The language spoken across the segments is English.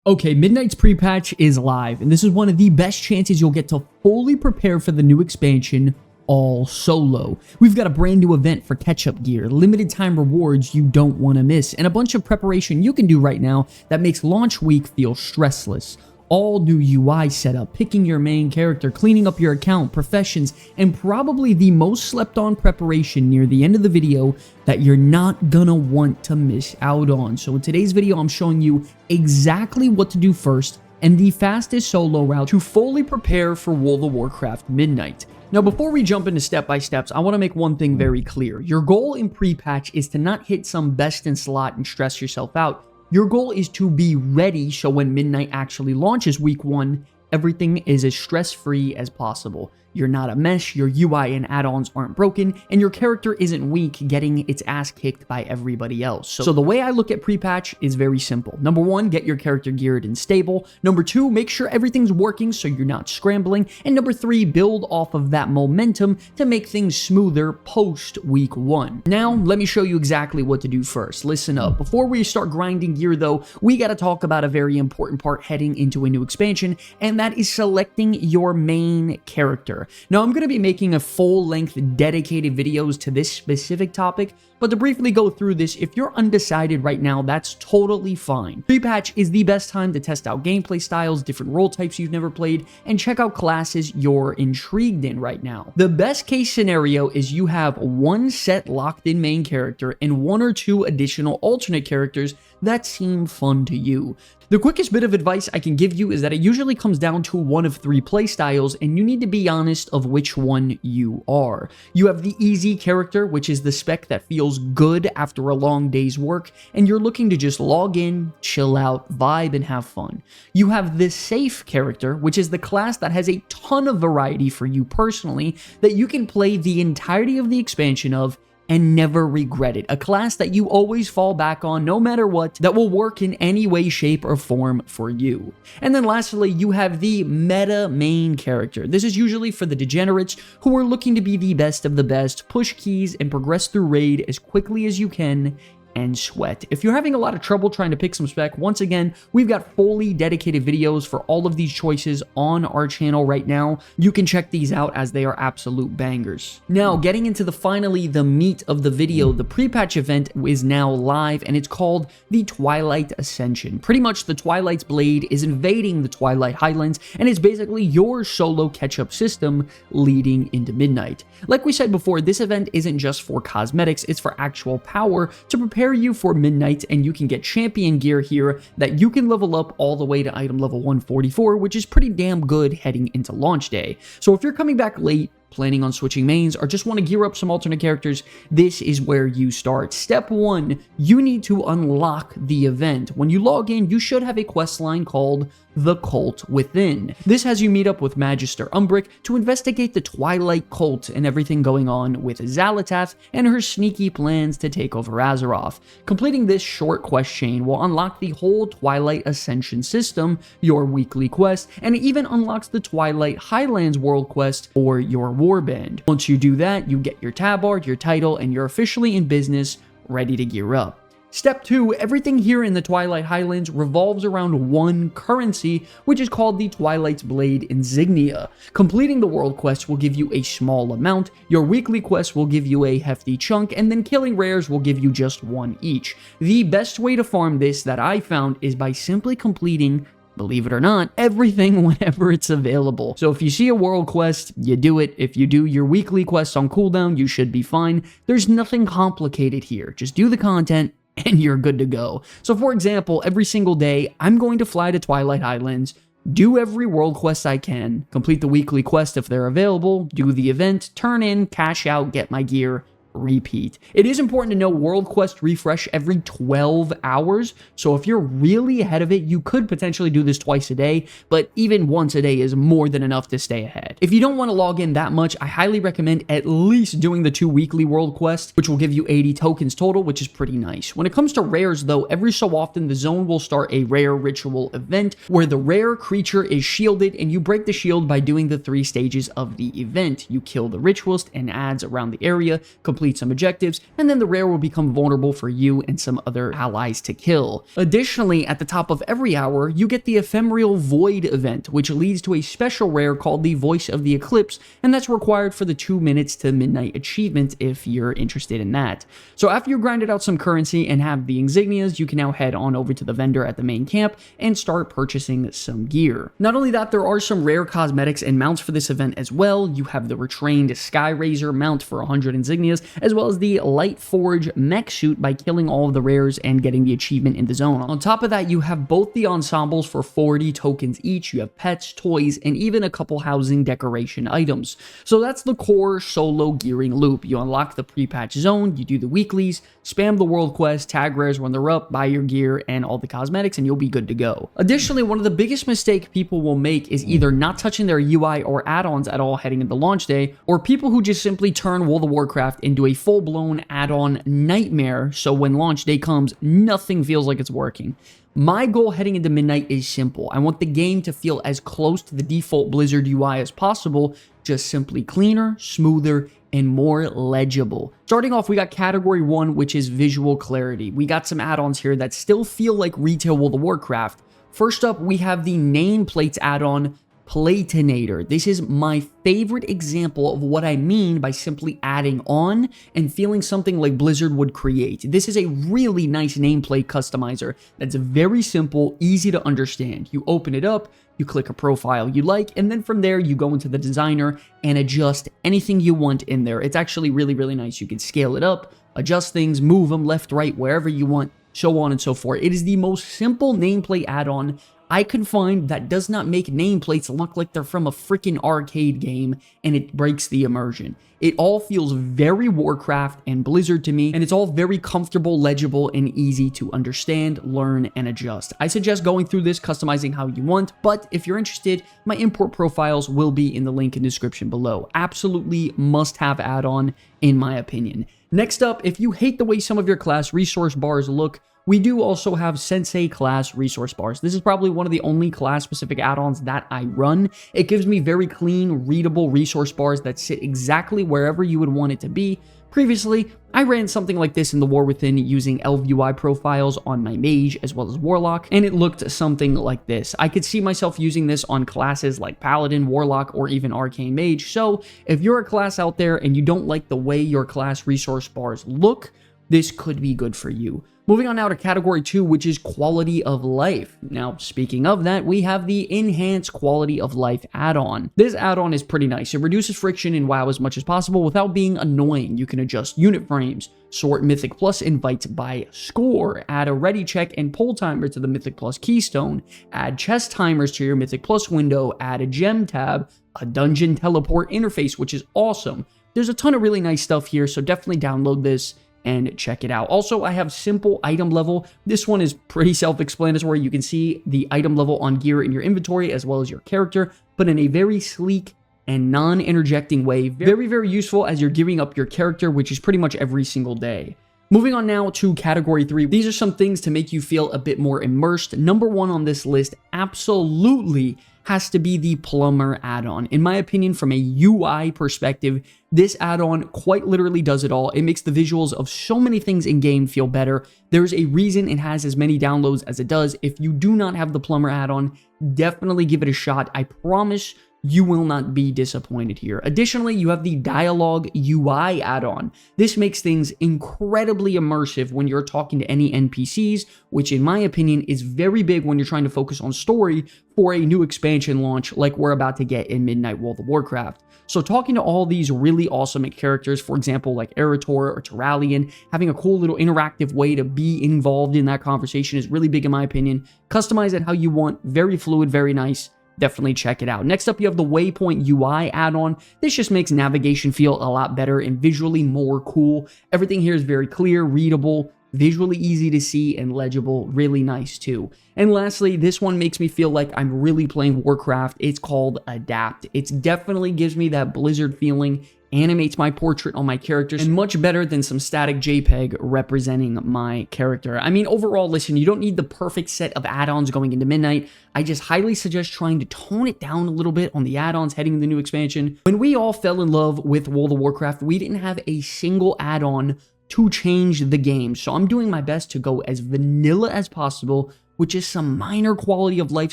Okay, Midnight's pre-patch is live, and this is one of the best chances you'll get to fully prepare for the new expansion, all solo. We've got a brand new event for catch-up gear, limited time rewards you don't want to miss, and a bunch of preparation you can do right now that makes launch week feel stressless. All new UI setup, picking your main character, cleaning up your account, professions, and probably the most slept on preparation near the end of the video that you're not gonna want to miss out on. So in today's video, I'm showing you exactly what to do first and the fastest solo route to fully prepare for World of Warcraft Midnight. Now, before we jump into step-by-steps, I want to make one thing very clear. Your goal in pre-patch is to not hit some best in slot and stress yourself out. Your goal is to be ready so when Midnight actually launches week 1, everything is as stress-free as possible. You're not a mess, your UI and add-ons aren't broken, and your character isn't weak getting its ass kicked by everybody else. So the way I look at pre-patch is very simple. Number 1, get your character geared and stable. Number 2, make sure everything's working so you're not scrambling. And number 3, build off of that momentum to make things smoother post week 1. Now, let me show you exactly what to do first. Listen up. Before we start grinding gear though, we gotta talk about a very important part heading into a new expansion, and that is selecting your main character. Now, I'm going to be making a full-length dedicated videos to this specific topic, but to briefly go through this, if you're undecided right now, that's totally fine. Pre-patch is the best time to test out gameplay styles, different role types you've never played, and check out classes you're intrigued in right now. The best case scenario is you have one set locked-in main character and 1 or 2 additional alternate characters that seem fun to you. The quickest bit of advice I can give you is that it usually comes down to one of 3 playstyles, and you need to be honest of which one you are. You have the easy character, which is the spec that feels good after a long day's work, and you're looking to just log in, chill out, vibe, and have fun. You have the safe character, which is the class that has a ton of variety for you personally, that you can play the entirety of the expansion of and never regret it. A class that you always fall back on no matter what, that will work in any way, shape, or form for you. And then lastly, you have the meta main character. This is usually for the degenerates who are looking to be the best of the best, push keys, and progress through raid as quickly as you can, and sweat. If you're having a lot of trouble trying to pick some spec, once again, we've got fully dedicated videos for all of these choices on our channel right now. You can check these out as they are absolute bangers. Now, getting into finally the meat of the video, the pre-patch event is now live, and it's called the Twilight Ascension. Pretty much the Twilight's blade is invading the Twilight Highlands, and it's basically your solo catch-up system leading into Midnight. Like we said before, this event isn't just for cosmetics, it's for actual power to prepare you for Midnight, and you can get champion gear here that you can level up all the way to item level 144, which is pretty damn good heading into launch day. So if you're coming back late, planning on switching mains, or just want to gear up some alternate characters, this is where you start. Step 1, you need to unlock the event. When you log in, you should have a quest line called The Cult Within. This has you meet up with Magister Umbric to investigate the Twilight Cult and everything going on with Xal'atath and her sneaky plans to take over Azeroth. Completing this short quest chain will unlock the whole Twilight Ascension system, your weekly quest, and it even unlocks the Twilight Highlands world quest or your warband. Once you do that, you get your tabard, your title, and you're officially in business, ready to gear up. Step 2, everything here in the Twilight Highlands revolves around one currency, which is called the Twilight's Blade Insignia. Completing the world quest will give you a small amount, your weekly quest will give you a hefty chunk, and then killing rares will give you just 1 each. The best way to farm this that I found is by simply completing, believe it or not, everything whenever it's available. So if you see a world quest, you do it. If you do your weekly quests on cooldown, you should be fine. There's nothing complicated here. Just do the content, and you're good to go. So for example, every single day, I'm going to fly to Twilight Highlands, do every world quest I can, complete the weekly quest if they're available, do the event, turn in, cash out, get my gear, repeat. It is important to know world quest refresh every 12 hours, so if you're really ahead of it, you could potentially do this twice a day, but even once a day is more than enough to stay ahead. If you don't want to log in that much, I highly recommend at least doing the 2 weekly world quests, which will give you 80 tokens total, which is pretty nice. When it comes to rares though, every so often the zone will start a rare ritual event where the rare creature is shielded and you break the shield by doing the 3 stages of the event. You kill the ritualist and adds around the area, complete complete some objectives, and then the rare will become vulnerable for you and some other allies to kill. Additionally, at the top of every hour, you get the Ephemeral Void event, which leads to a special rare called the Voice of the Eclipse, and that's required for the 2 minutes to midnight achievement if you're interested in that. So after you grinded out some currency and have the insignias, you can now head on over to the vendor at the main camp and start purchasing some gear. Not only that, there are some rare cosmetics and mounts for this event as well. You have the Retrained Sky Razor mount for 100 insignias, as well as the Light Forge mech suit by killing all of the rares and getting the achievement in the zone. On top of that, you have both the ensembles for 40 tokens each. You have pets, toys, and even a couple housing decoration items. So that's the core solo gearing loop. You unlock the pre-patch zone, you do the weeklies, spam the world quest, tag rares when they're up, buy your gear and all the cosmetics, and you'll be good to go. Additionally, one of the biggest mistakes people will make is either not touching their UI or add-ons at all heading into launch day, or people who just simply turn World of Warcraft into a full-blown add-on nightmare, so when launch day comes, nothing feels like it's working. My goal heading into midnight is simple. I want the game to feel as close to the default Blizzard UI as possible, just simply cleaner, smoother, and more legible. Starting off, we got category 1, which is visual clarity. We got some add-ons here that still feel like retail World of Warcraft. First up, we have the nameplates add-on, PLATYNATOR. This is my favorite example of what I mean by simply adding on and feeling something like Blizzard would create. This is a really nice nameplate customizer that's very simple, easy to understand. You open it up, you click a profile you like, and then from there you go into the designer and adjust anything you want in there. It's actually really, really nice. You can scale it up, adjust things, move them left, right, wherever you want, so on and so forth. It is the most simple nameplate add-on I could find that does not make nameplates look like they're from a freaking arcade game, and it breaks the immersion. It all feels very Warcraft and Blizzard to me, and it's all very comfortable, legible, and easy to understand, learn, and adjust. I suggest going through this, customizing how you want, but if you're interested, my import profiles will be in the link in the description below. Absolutely must-have add-on, in my opinion. Next up, if you hate the way some of your class resource bars look, we do also have Sensei class resource bars. This is probably one of the only class-specific add-ons that I run. It gives me very clean, readable resource bars that sit exactly wherever you would want it to be. Previously, I ran something like this in the War Within using Elf UI profiles on my Mage as well as Warlock, and it looked something like this. I could see myself using this on classes like Paladin, Warlock, or even Arcane Mage, so if you're a class out there and you don't like the way your class resource bars look, this could be good for you. Moving on now to category 2, which is quality of life. Now, speaking of that, we have the enhanced quality of life add-on. This add-on is pretty nice. It reduces friction in WoW as much as possible without being annoying. You can adjust unit frames, sort Mythic Plus invites by score, add a ready check and pull timer to the Mythic Plus keystone, add chest timers to your Mythic Plus window, add a gem tab, a dungeon teleport interface, which is awesome. There's a ton of really nice stuff here, so definitely download this and check it out. Also, I have simple item level. This one is pretty self-explanatory. You can see the item level on gear in your inventory as well as your character, but in a very sleek and non-interjecting way. Very, very useful as you're gearing up your character, which is pretty much every single day. Moving on now to category 3. These are some things to make you feel a bit more immersed. Number 1 on this list absolutely has to be the Plumber add-on. In my opinion, from a UI perspective, this add-on quite literally does it all. It makes the visuals of so many things in-game feel better. There's a reason it has as many downloads as it does. If you do not have the Plumber add-on, definitely give it a shot. I promise you will not be disappointed here. Additionally, you have the Dialogue UI add-on. This makes things incredibly immersive when you're talking to any NPCs, which in my opinion is very big when you're trying to focus on story for a new expansion launch like we're about to get in Midnight World of Warcraft. So talking to all these really awesome characters, for example, like Eretor or Terralion, having a cool little interactive way to be involved in that conversation is really big in my opinion. Customize it how you want, very fluid, very nice. Definitely check it out. Next up, you have the Waypoint UI add-on. This just makes navigation feel a lot better and visually more cool. Everything here is very clear, readable, visually easy to see, and legible. Really nice too. And lastly, this one makes me feel like I'm really playing Warcraft. It's called Adapt. It definitely gives me that Blizzard feeling animates my portrait on my characters, and much better than some static JPEG representing my character. I mean, overall, listen, you don't need the perfect set of add-ons going into Midnight. I just highly suggest trying to tone it down a little bit on the add-ons heading in the new expansion. When we all fell in love with World of Warcraft, we didn't have a single add-on to change the game. So I'm doing my best to go as vanilla as possible, which is some minor quality of life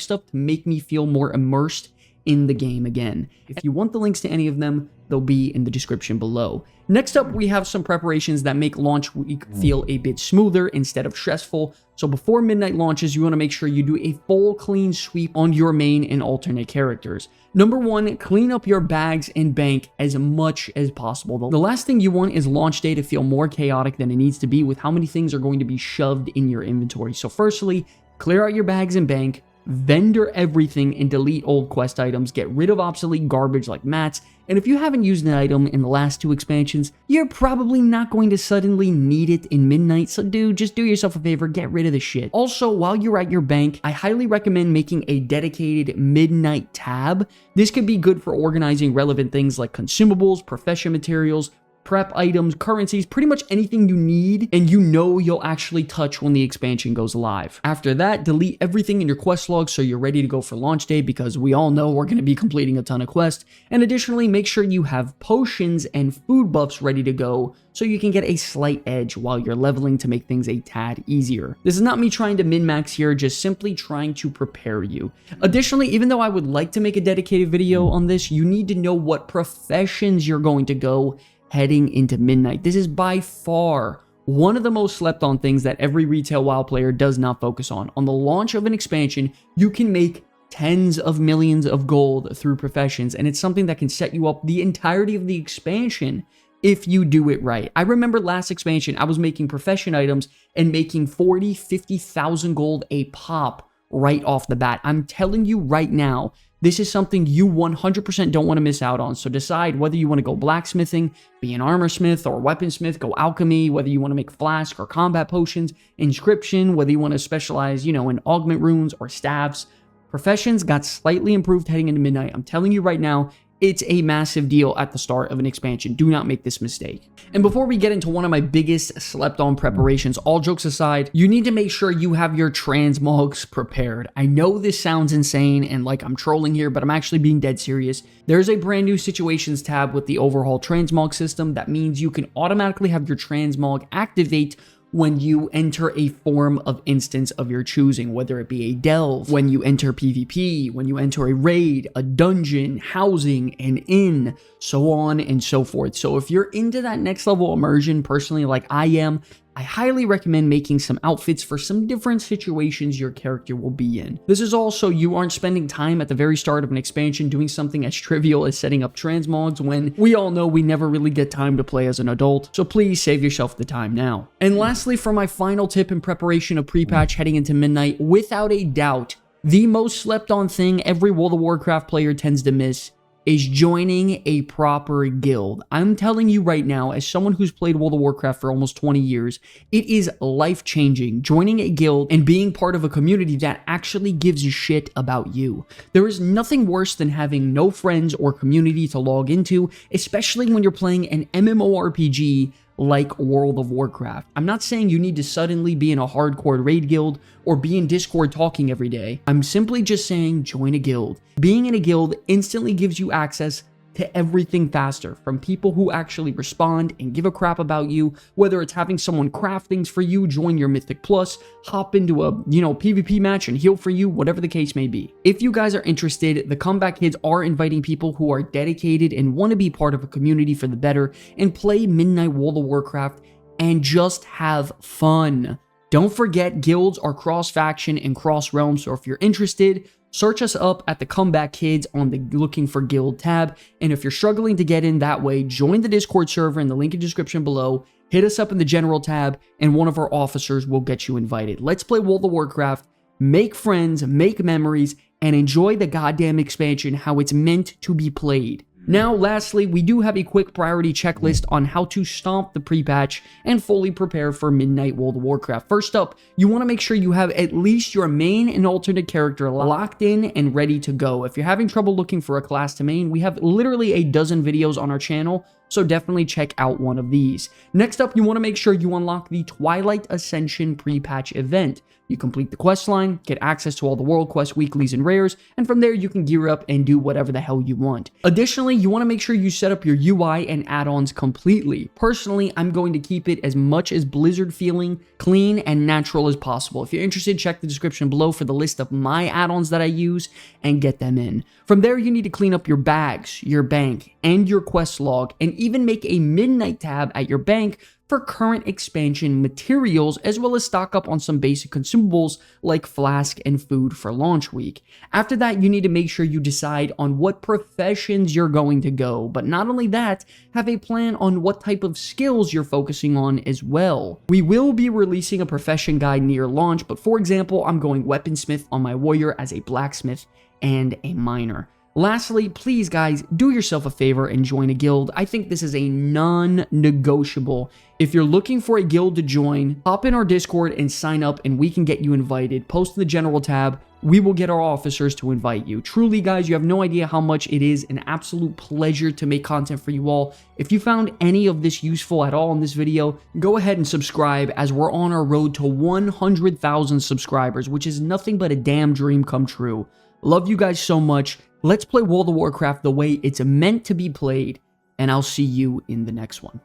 stuff to make me feel more immersed in the game again. If you want the links to any of them, they'll be in the description below. Next up, we have some preparations that make launch week feel a bit smoother instead of stressful. So before Midnight launches, you want to make sure you do a full clean sweep on your main and alternate characters. Number one, clean up your bags and bank as much as possible. The last thing you want is launch day to feel more chaotic than it needs to be with how many things are going to be shoved in your inventory. So firstly, clear out your bags and bank, vendor everything and delete old quest items, get rid of obsolete garbage like mats, and if you haven't used an item in the last 2 expansions, you're probably not going to suddenly need it in Midnight, so dude, just do yourself a favor, get rid of the shit. Also, while you're at your bank, I highly recommend making a dedicated Midnight tab. This could be good for organizing relevant things like consumables, profession materials, prep items, currencies, pretty much anything you need and you know you'll actually touch when the expansion goes live. After that, delete everything in your quest log so you're ready to go for launch day, because we all know we're going to be completing a ton of quests. And additionally, make sure you have potions and food buffs ready to go so you can get a slight edge while you're leveling to make things a tad easier. This is not me trying to min-max here, just simply trying to prepare you. Additionally, even though I would like to make a dedicated video on this, you need to know what professions you're going to go heading into Midnight. This is by far one of the most slept on things that every retail WoW player does not focus on. On the launch of an expansion, you can make tens of millions of gold through professions, and it's something that can set you up the entirety of the expansion if you do it right. I remember last expansion, I was making profession items and making 40, 50,000 gold a pop right off the bat. I'm telling you right now, this is something you 100% don't want to miss out on. So decide whether you want to go blacksmithing, be an armor smith or weaponsmith, go alchemy, whether you want to make flask or combat potions, inscription, whether you want to specialize, in augment runes or staffs. Professions got slightly improved heading into Midnight. I'm telling you right now, it's a massive deal at the start of an expansion. Do not make this mistake. And before we get into one of my biggest slept on preparations, all jokes aside, you need to make sure you have your transmogs prepared. I know this sounds insane and like I'm trolling here, but I'm actually being dead serious. There's a brand new situations tab with the overhaul transmog system. That means you can automatically have your transmog activate when you enter a form of instance of your choosing, whether it be a delve, when you enter PvP, when you enter a raid, a dungeon, housing, an inn, so on and so forth. So if you're into that next level immersion, personally like I am, I highly recommend making some outfits for some different situations your character will be in. This is also you aren't spending time at the very start of an expansion doing something as trivial as setting up transmogs when we all know we never really get time to play as an adult, so please save yourself the time now. And lastly, for my final tip in preparation of pre-patch heading into Midnight, without a doubt, the most slept on thing every World of Warcraft player tends to miss is joining a proper guild. I'm telling you right now, as someone who's played World of Warcraft for almost 20 years, it is life-changing joining a guild and being part of a community that actually gives a shit about you. There is nothing worse than having no friends or community to log into, especially when you're playing an MMORPG like World of Warcraft. I'm not saying you need to suddenly be in a hardcore raid guild or be in Discord talking every day. I'm simply just saying join a guild. Being in a guild instantly gives you access to everything faster, from people who actually respond and give a crap about you, whether it's having someone craft things for you, join your Mythic Plus, hop into a, PvP match and heal for you, whatever the case may be. If you guys are interested, the Comeback Kids are inviting people who are dedicated and want to be part of a community for the better and play Midnight World of Warcraft and just have fun. Don't forget, guilds are cross-faction and cross-realm, so if you're interested, search us up at the Comeback Kids on the Looking for Guild tab, and if you're struggling to get in that way, join the Discord server in the link in the description below, hit us up in the General tab, and one of our officers will get you invited. Let's play World of Warcraft, make friends, make memories, and enjoy the goddamn expansion how it's meant to be played. Now, lastly, we do have a quick priority checklist on how to stomp the pre-patch and fully prepare for Midnight World of Warcraft. First up, you want to make sure you have at least your main and alternate character locked in and ready to go. If you're having trouble looking for a class to main, we have literally a dozen videos on our channel so definitely check out one of these. Next up, you want to make sure you unlock the Twilight Ascension pre-patch event. You complete the quest line, get access to all the world quests, weeklies, and rares, and from there you can gear up and do whatever the hell you want. Additionally, you want to make sure you set up your UI and add-ons completely. Personally, I'm going to keep it as much as Blizzard feeling, clean, and natural as possible. If you're interested, check the description below for the list of my add-ons that I use and get them in. From there, you need to clean up your bags, your bank, and your quest log, and even make a midnight tab at your bank for current expansion materials, as well as stock up on some basic consumables like flask and food for launch week. After that, you need to make sure you decide on what professions you're going to go, but not only that, have a plan on what type of skills you're focusing on as well. We will be releasing a profession guide near launch, but for example, I'm going weaponsmith on my warrior as a blacksmith and a miner. Lastly, please guys, do yourself a favor and join a guild. I think this is a non-negotiable. If you're looking for a guild to join, hop in our Discord and sign up and we can get you invited. Post in the general tab. We will get our officers to invite you. Truly, guys, you have no idea how much it is an absolute pleasure to make content for you all. If you found any of this useful at all in this video, go ahead and subscribe as we're on our road to 100,000 subscribers, which is nothing but a damn dream come true. Love you guys so much. Let's play World of Warcraft the way it's meant to be played, and I'll see you in the next one.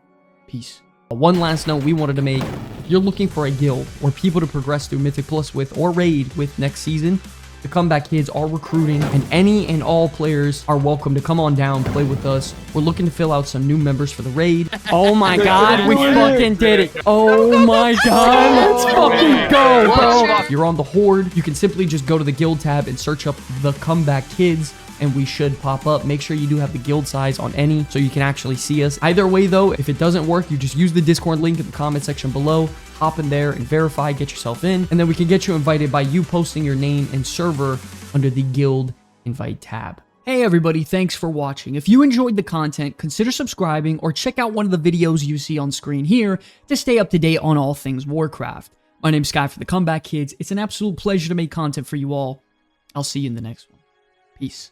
Peace. One last note we wanted to make: if you're looking for a guild or people to progress through Mythic Plus with or raid with next season, the Comeback Kids are recruiting, and any and all players are welcome to come on down, play with us. We're looking to fill out some new members for the raid. Oh my god, we fucking did it. Oh my god, let's fucking go, bro. If you're on the Horde, you can simply just go to the guild tab and search up the Comeback Kids, and we should pop up. Make sure you do have the guild size on any so you can actually see us. Either way though, if it doesn't work, you just use the Discord link in the comment section below. Hop in there and verify, get yourself in, and then we can get you invited by you posting your name and server under the guild invite tab. Hey everybody, thanks for watching. If you enjoyed the content, consider subscribing or check out one of the videos you see on screen here to stay up to date on all things Warcraft. My name's Sky for the Comeback Kids. It's an absolute pleasure to make content for you all. I'll see you in the next one. Peace.